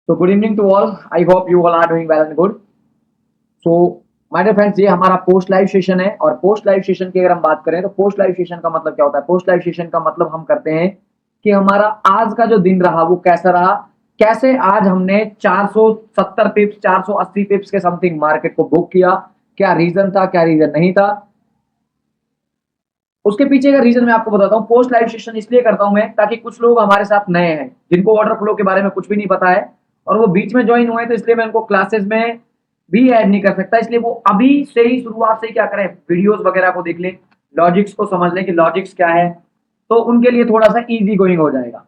So good evening to all. I hope you all are doing well and good. So my dear friends, ये हमारा post live session है और post live session की अगर हम बात करें तो पोस्ट लाइव सेशन का मतलब क्या होता है? पोस्ट लाइव सेशन का मतलब हम करते हैं कि हमारा आज का जो दिन रहा वो कैसा रहा, कैसे आज हमने 470 पिप्स 480 पिप्स के समथिंग मार्केट को बुक किया, क्या रीजन था, क्या रीजन नहीं था। उसके पीछे का रीजन मैं आपको बताता हूँ। पोस्ट लाइव सेशन इसलिए करता हूं मैं ताकि कुछ लोग हमारे साथ नए हैं जिनको ऑर्डर फ्लो के बारे में कुछ भी नहीं पता है और वो बीच में ज्वाइन हुए, तो इसलिए मैं उनको क्लासेस में भी ऐड नहीं कर सकता। इसलिए वो अभी से ही शुरुआत से ही क्या करें, वीडियोस वगैरह को देख लें, लॉजिक्स को समझ लें कि लॉजिक्स क्या है, तो उनके लिए थोड़ा सा इजी गोइंग हो जाएगा।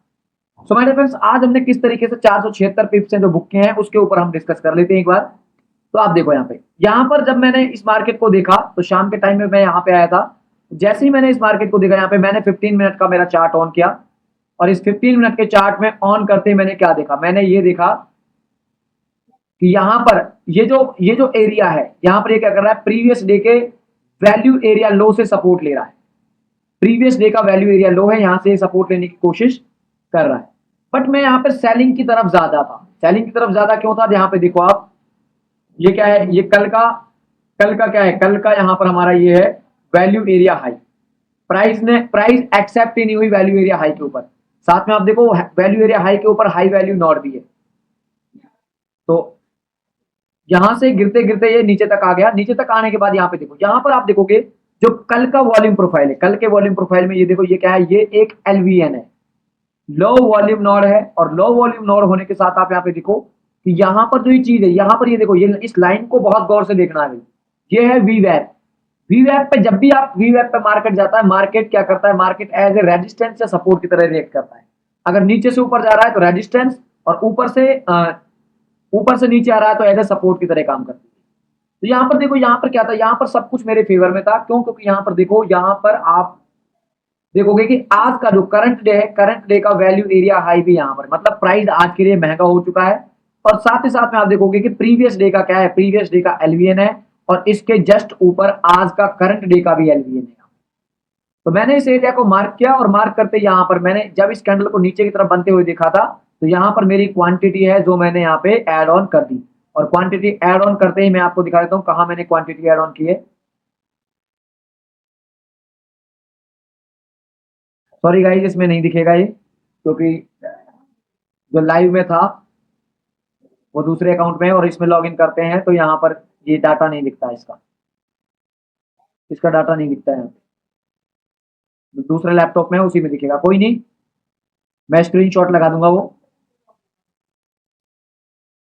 सो माय डियर फ्रेंड्स, आज हमने किस तरीके से 476 पिप्स हैं जो बुक किए हैं उसके ऊपर हम डिस्कस कर लेते हैं एक बार। तो आप देखो यहाँ पर जब मैंने इस मार्केट को देखा तो शाम के टाइम में मैं यहाँ पे आया था। जैसे ही मैंने इस मार्केट को देखा, यहाँ पे मैंने 15 मिनट का मेरा चार्ट ऑन किया और इस 15 मिनट के चार्ट में ऑन करते ही मैंने क्या देखा, मैंने ये देखा कि यहाँ पर ये जो एरिया है, यहाँ पर ये क्या कर रहा है, प्रीवियस डे के वैल्यू एरिया लो से सपोर्ट ले रहा है। प्रीवियस डे का वैल्यू एरिया लो है, यहाँ से सपोर्ट लेने की कोशिश कर रहा है। बट मैं यहाँ पे सेलिंग की तरफ ज्यादा था। सेलिंग की तरफ ज्यादा क्यों था? यहाँ पे देखो आप, ये क्या है, ये कल का क्या है, कल का यहाँ पर हमारा ये है value area high. Price accept ही नहीं हुई वैल्यू एरिया हाई के ऊपर। साथ में आप देखो वैल्यू एरिया हाई के ऊपर हाई वैल्यू नॉट भी है। तो यहां से गिरते गिरते ये नीचे तक आ गया। नीचे तक आने के बाद यहाँ पे देखो, यहाँ पर आप देखोगे जो कल का वॉल्यूम प्रोफाइल है, कल के वॉल्यूम प्रोफाइल में ये देखो, ये क्या है, ये एक एलवीएन है, लो वॉल्यूम नोड है। और लो वॉल्यूम नोड होने के साथ आप यहाँ पे देखो कि यहाँ पर जो ये चीज है, यहाँ पर ये देखो, ये इस लाइन को बहुत गौर से देखना है। ये है वी वैप। वी वैप पे जब भी आप वी वैप पे मार्केट जाता है, मार्केट क्या करता है, मार्केट एज ए रेजिस्टेंस या सपोर्ट की तरह रिएक्ट करता है। अगर नीचे से ऊपर जा रहा है तो रेजिस्टेंस, और ऊपर से नीचे आ रहा है तो एज ए सपोर्ट की तरह काम करती है। तो यहाँ पर देखो, यहाँ पर क्या था, यहाँ पर सब कुछ मेरे फेवर में था। क्यों? क्योंकि यहाँ पर देखो, यहाँ पर आप देखोगे कि आज का जो करंट डे है, करंट डे का वैल्यू एरिया हाई भी यहाँ पर, मतलब प्राइस आज के लिए महंगा हो चुका है। और साथ ही साथ में आप देखोगे कि प्रीवियस डे का क्या है, प्रीवियस डे का एलवीएन है और इसके जस्ट ऊपर आज का करंट डे का भी एलवीएन है। तो मैंने इस एरिया को मार्क किया और मार्क करते यहाँ पर मैंने जब इस कैंडल को नीचे की तरफ बनते हुए देखा था, तो यहाँ पर मेरी क्वांटिटी है जो मैंने यहाँ पे एड ऑन कर दी। और क्वांटिटी एड ऑन करते ही मैं आपको दिखा देता हूँ कहाँ मैंने क्वांटिटी एड ऑन की है। सॉरी गाइस, इसमें नहीं दिखेगा ये, क्योंकि जो लाइव में था वो दूसरे अकाउंट में है और इसमें लॉगिन करते हैं तो यहाँ पर ये डाटा नहीं दिखता है, इसका इसका डाटा नहीं दिखता है यहाँ पे। दूसरे लैपटॉप में है, उसी में दिखेगा। कोई नहीं, मैं स्क्रीनशॉट लगा दूंगा वो।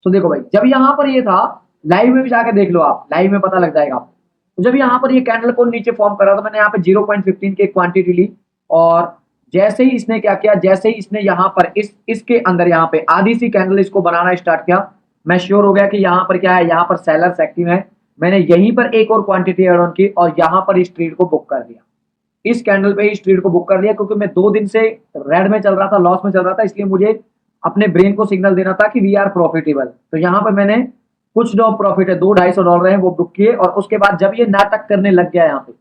तो देखो भाई, जब यहाँ पर ये था, लाइव में भी जाके देख लो आप, लाइव में पता लग जाएगा आपको। तो जब यहाँ पर ये कैंडल को नीचे फॉर्म करा तो मैंने यहाँ पे 0.15 की क्वांटिटी ली और जैसे ही इसने क्या किया, जैसे ही इसने यहाँ पर इसके अंदर यहाँ पे आधी सी कैंडल इसको बनाना स्टार्ट किया, मैं श्योर हो गया कि यहाँ पर क्या है, यहाँ पर सेलर्स एक्टिव है। मैंने यहीं पर एक और क्वांटिटी एड ऑन की और यहाँ पर इस ट्रेड को बुक कर दिया। इस कैंडल पे इस ट्रेड को बुक कर लिया क्योंकि मैं 2 दिन से रेड में चल रहा था, लॉस में चल रहा था, इसलिए मुझे अपने ब्रेन को सिग्नल देना था कि वी आर प्रॉफिटेबल। तो यहाँ पर मैंने कुछ जो प्रॉफिट है, $200-250 है, वो बुक किए। और उसके बाद जब ये नाटक करने लग गया यहाँ पे,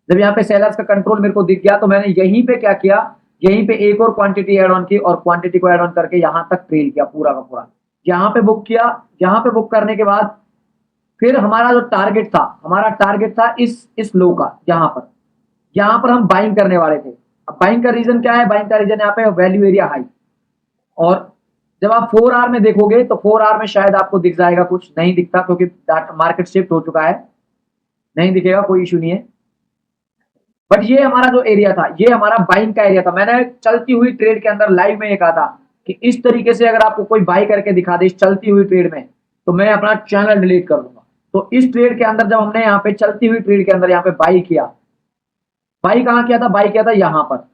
जब यहाँ पे सेलर्स का कंट्रोल मेरे को दिख गया, तो मैंने यहीं पे क्या किया, यहीं पे एक और क्वांटिटी एड ऑन की और क्वांटिटी को एड ऑन करके यहाँ तक ट्रेल किया पूरा का पूरा। यहाँ पे बुक किया। यहाँ पे बुक करने के बाद फिर हमारा जो टारगेट था, हमारा टारगेट था इस लो का। यहाँ पर हम बाइंग करने वाले थे। अब बाइंग का रीजन क्या है? बाइंग का रीजन यहाँ पे वैल्यू एरिया हाई। और जब आप 4 आवर में देखोगे तो 4 आवर में शायद आपको दिख जाएगा, कुछ नहीं दिखता क्योंकि मार्केट शिफ्ट हो चुका है, नहीं दिखेगा, कोई इशू नहीं है। बट ये हमारा जो एरिया था, ये हमारा बाइंग का एरिया था। मैंने चलती हुई ट्रेड के अंदर लाइव में ये कहा था कि इस तरीके से अगर आपको कोई बाई करके दिखा दे इस चलती हुई ट्रेड में, तो मैं अपना चैनल डिलीट कर दूंगा। तो इस ट्रेड के अंदर जब हमने यहाँ पे चलती हुई ट्रेड के अंदर यहाँ पे बाई किया, बाई कहाँ किया था? बाई किया था यहाँ पर।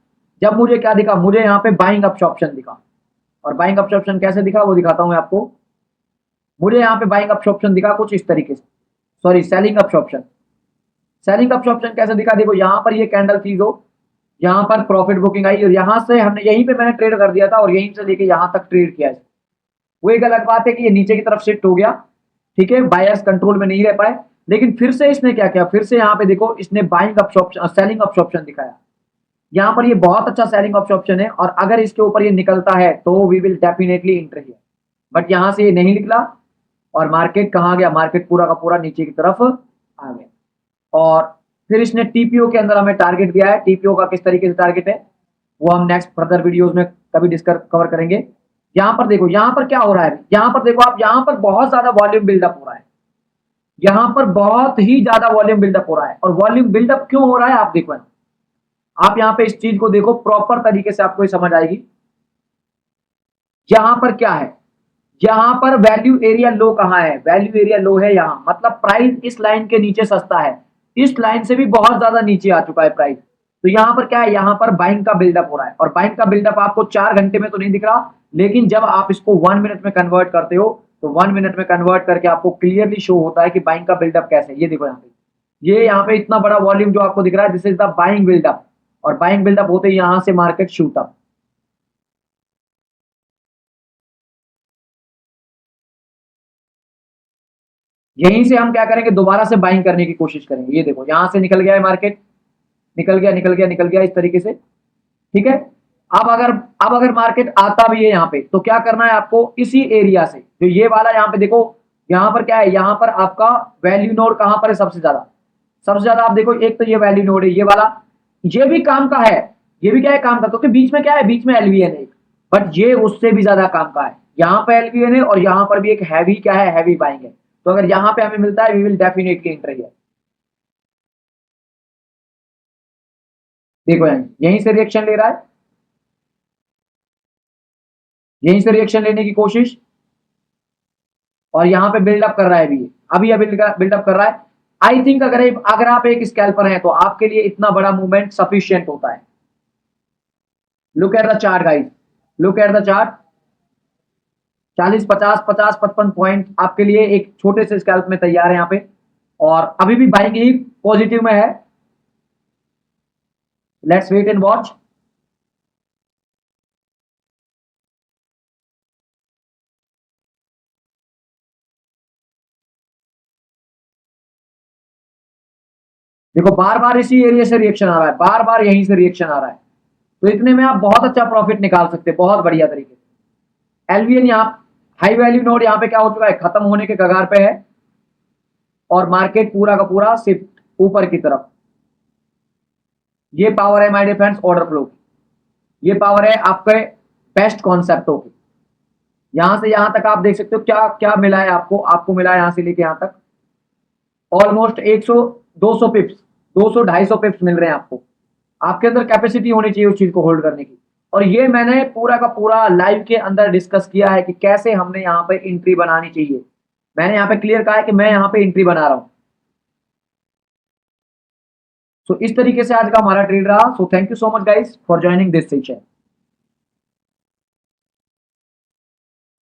जब मुझे क्या दिखा, मुझे यहाँ पे बाइंग अप्स ऑप्शन दिखा। और बाइंग अप्स ऑप्शन कैसे दिखा वो दिखाता हूँ मैं आपको। मुझे यहाँ पे बाइंग अप्स ऑप्शन दिखा कुछ इस तरीके से, sorry selling ups option. Selling ups option कैसे दिखा? देखो यहाँ पर ये कैंडल थी जो यहाँ पर प्रॉफिट बुकिंग आई और यहाँ से हमने यहीं पे मैंने ट्रेड कर दिया था और यहीं से लेके यहाँ तक ट्रेड किया। वो एक अलग बात है कि ये नीचे की तरफ शिफ्ट हो गया, ठीक है, बायर्स कंट्रोल में नहीं रह पाए। लेकिन फिर से इसने क्या किया, फिर से यहाँ पे देखो इसने buying ups option, selling ups option दिखाया। यहाँ पर ये बहुत अच्छा सेलिंग अप्स ऑप्शन है और अगर इसके ऊपर ये निकलता है तो we will definitely enter here. But यहाँ से ये नहीं निकला और मार्केट कहाँ गया, मार्केट पूरा का पूरा नीचे की तरफ आ गया। और फिर इसने टीपीओ के अंदर हमें टारगेट दिया है। टीपीओ का किस तरीके से टारगेट है वो हम नेक्स्ट फर्दर वीडियोस में कभी डिस्कस कवर करेंगे। यहाँ पर देखो, यहाँ पर क्या हो रहा है, यहाँ पर देखो आप, यहाँ पर बहुत ज्यादा वॉल्यूम बिल्डअप हो रहा है, यहाँ पर बहुत ही ज्यादा वॉल्यूम बिल्डअप हो रहा है। और वॉल्यूम बिल्डअप क्यों हो रहा है आप देखो, आप यहाँ पे इस चीज को देखो प्रॉपर तरीके से, आपको समझ आएगी। यहाँ पर क्या है, यहाँ पर वैल्यू एरिया लो कहाँ है, वैल्यू एरिया लो है यहाँ, मतलब प्राइस इस लाइन के नीचे सस्ता है, इस लाइन से भी बहुत ज्यादा नीचे आ चुका है प्राइस। तो यहाँ पर क्या है, यहाँ पर बाइंग का बिल्डअप हो रहा है। और बाइंग का बिल्डअप आपको 4 घंटे में तो नहीं दिख रहा, लेकिन जब आप इसको 1 मिनट में कन्वर्ट करते हो तो 1 मिनट में कन्वर्ट करके आपको क्लियरली शो होता है कि बाइंग का बिल्डअप कैसे है। ये देखो यहाँ पे, ये यहाँ पे इतना बड़ा वॉल्यूम जो आपको दिख रहा है, this is the buying buildup. और बाइंग बिल्डअप होते ही यहाँ से मार्केट शूट अप। यहीं से हम क्या करेंगे, दोबारा से बाइंग करने की कोशिश करेंगे। ये देखो यहां से निकल गया है मार्केट, निकल गया निकल गया निकल गया इस तरीके से, ठीक है। अब अगर मार्केट आता भी है यहाँ पे तो क्या करना है आपको, इसी एरिया से, जो ये वाला यहाँ पे देखो, यहाँ पर क्या है, यहाँ पर आपका वैल्यू नोड कहाँ पर है सबसे ज्यादा, सबसे ज्यादा आप देखो, एक तो ये वैल्यू नोड है ये वाला, ये भी काम का है, ये भी क्या है काम का, क्योंकि बीच में क्या है, बीच में एलवीएन है, बट ये उससे भी ज्यादा काम का है। यहाँ पे एलवीएन है और यहाँ पर भी एक हैवी क्या है, हैवी बाइंग है। तो अगर यहाँ पे हमें मिलता है, we will definitely enter here. देखो यहीं से रिएक्शन ले रहा है, यहीं से रिएक्शन लेने की कोशिश, और यहाँ पे बिल्डअप कर रहा है अभी बिल्डअप कर रहा है। आई थिंक अगर आप एक स्कैल्पर हैं तो आपके लिए इतना बड़ा मूवमेंट सफिशियंट होता है। Look at the chart guys, look at the chart, 40 50 50 55 point आपके लिए एक छोटे से स्कैल्प में तैयार है यहाँ पे, और अभी भी बाइंग ही पॉजिटिव में है। Let's wait and watch. देखो बार बार इसी एरिया से रिएक्शन आ रहा है, बार बार यहीं से रिएक्शन आ रहा है, तो इतने में आप बहुत अच्छा प्रॉफिट निकाल सकते हैं, बहुत बढ़िया तरीके से। एलवीएन यहाँ हाई वैल्यू नोड यहाँ पे क्या हो चुका है, खत्म होने के कगार पे है, और मार्केट पूरा का पूरा शिफ्ट ऊपर की तरफ। ये पावर है my dear friends order flow की, ये पावर है आपके बेस्ट कॉन्सेप्टों की। यहां से यहां तक आप देख सकते हो क्या क्या मिला है आपको, आपको मिला है यहां से लेके यहां तक ऑलमोस्ट 100 200 पिप्स, 200 250 पिप्स मिल रहे हैं आपको। आपके अंदर कैपेसिटी होनी चाहिए उस चीज को होल्ड करने की। और ये मैंने पूरा का पूरा लाइव के अंदर डिस्कस किया है कि कैसे हमने यहाँ पे एंट्री बनानी चाहिए। मैंने यहाँ पे क्लियर कहा है कि मैं यहाँ पे एंट्री बना रहा हूं। सो इस तरीके से आज का हमारा ट्रेड रहा। So thank you so much guys for joining this session.